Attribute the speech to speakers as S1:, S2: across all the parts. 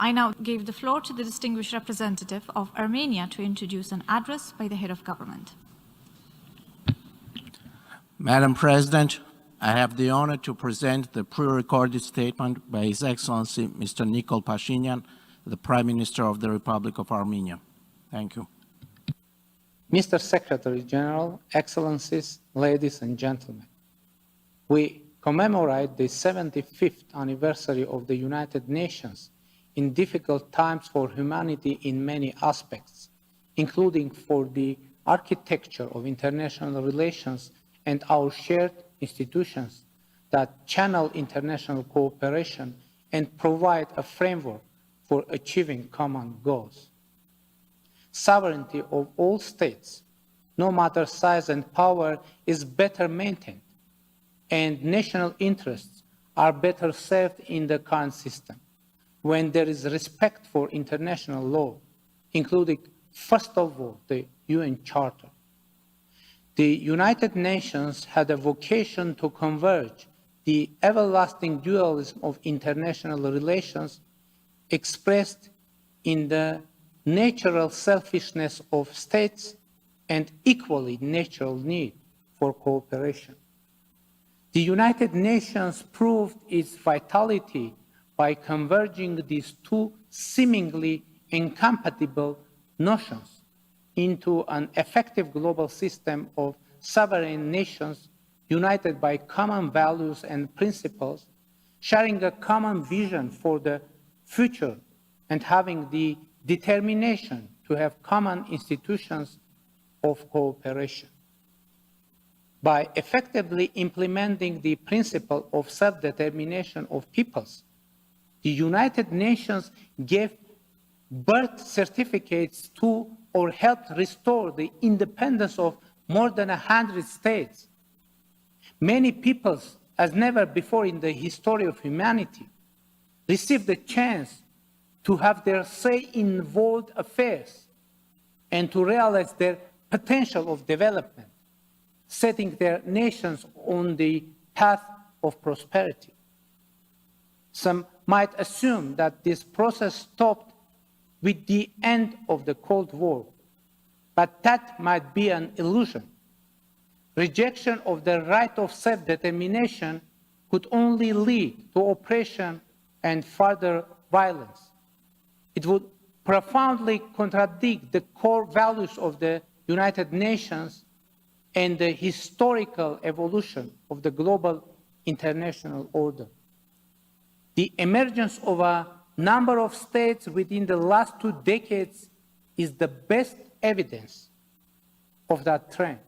S1: I now give the floor to the distinguished representative of Armenia to introduce an address by the head of government.
S2: Madam President, I have the honor to present the pre-recorded statement by His Excellency Mr. Nikol Phashinyan, the Prime Minister of the Republic of Armenia. Thank you.
S3: Mr. Secretary General, Excellencies, ladies and gentlemen, we commemorate the 75th anniversary of the United Nations in difficult times for humanity in many aspects, including for the architecture of international relations and our shared institutions that channel international cooperation and provide a framework for achieving common goals. Sovereignty of all states, no matter size and power, is better maintained, and national interests are better served in the current system when there is respect for international law, including, first of all, the UN Charter. The United Nations had a vocation to converge the everlasting dualism of international relations expressed in the natural selfishness of states and equally natural need for cooperation. The United Nations proved its vitality by converging these two seemingly incompatible notions into an effective global system of sovereign nations united by common values and principles, sharing a common vision for the future and having the determination to have common institutions of cooperation. By effectively implementing the principle of self-determination of peoples, the United Nations gave birth certificates to or helped restore the independence of more than 100 states. Many peoples, as never before in the history of humanity, received the chance to have their say in world affairs and to realize their potential of development, setting their nations on the path of prosperity. Some might assume that this process stopped with the end of the Cold War, but that might be an illusion. Rejection of the right of self-determination could only lead to oppression and further violence. It would profoundly contradict the core values of the United Nations and the historical evolution of the global international order. The emergence of a number of states within the last 2 decades is the best evidence of that trend.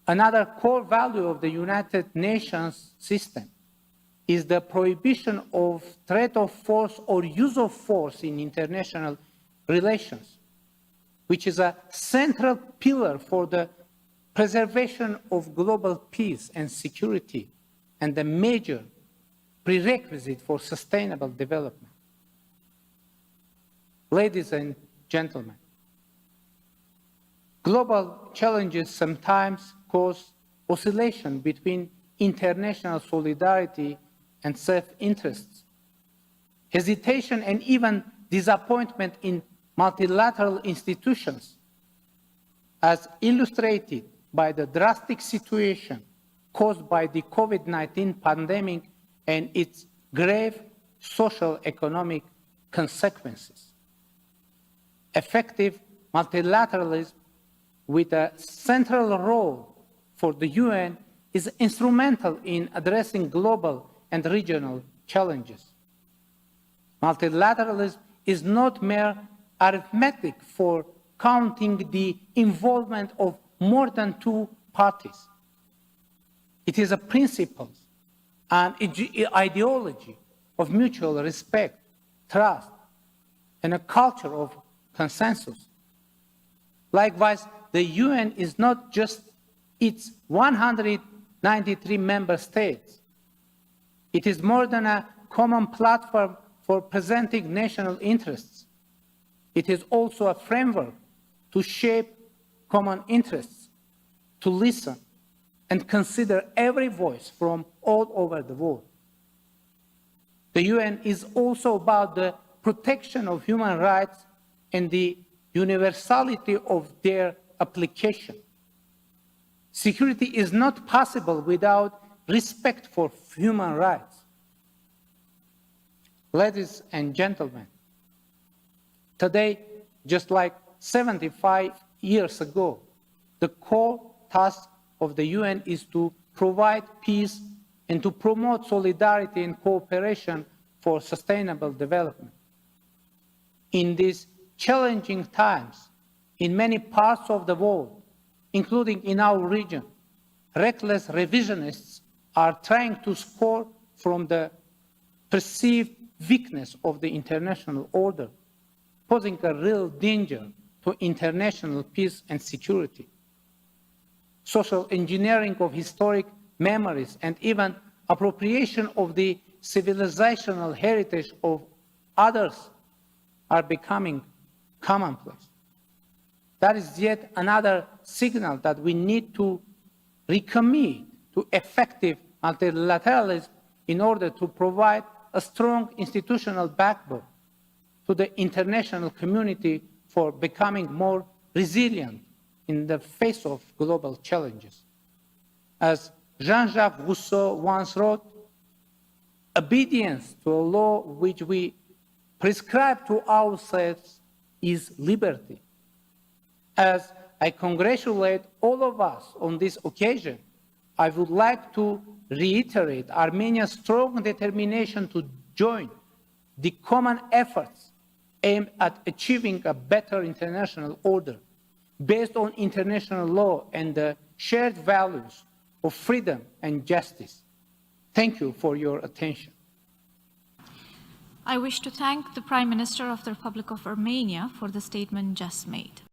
S3: Another core value of the United Nations system is the prohibition of threat of force or use of force in international relations, which is a central pillar for the preservation of global peace and security and a major prerequisite for sustainable development. Ladies and gentlemen, global challenges sometimes cause oscillation between international solidarity and self-interests, hesitation and even disappointment in multilateral institutions, as illustrated by the drastic situation caused by the COVID-19 pandemic and its grave social economic consequences. Effective multilateralism with a central role for the UN is instrumental in addressing global and regional challenges. Multilateralism is not mere arithmetic for counting the involvement of more than 2 parties. It is a principle, an ideology of mutual respect, trust, and a culture of consensus. Likewise, the UN is not just its 193 member states. It is more than a common platform for presenting national interests. It is also a framework to shape common interests, to listen and consider every voice from all over the world. The UN is also about the protection of human rights and the universality of their application. Security is not possible without respect for human rights. Ladies and gentlemen, today, just like 75 years ago, the core task of the UN is to provide peace and to promote solidarity and cooperation for sustainable development. In these challenging times, in many parts of the world, including in our region, reckless revisionists are trying to score from the perceived weakness of the international order, posing a real danger to international peace and security. Social engineering of historic memories and even appropriation of the civilizational heritage of others are becoming commonplace. That is yet another signal that we need to recommit to effective multilateralism in order to provide a strong institutional backbone to the international community for becoming more resilient in the face of global challenges. As Jean-Jacques Rousseau once wrote, obedience to a law which we prescribe to ourselves is liberty. As I congratulate all of us on this occasion, I would like to reiterate Armenia's strong determination to join the common efforts aimed at achieving a better international order based on international law and the shared values of freedom and justice. Thank you for your attention.
S1: I wish to thank the Prime Minister of the Republic of Armenia for the statement just made.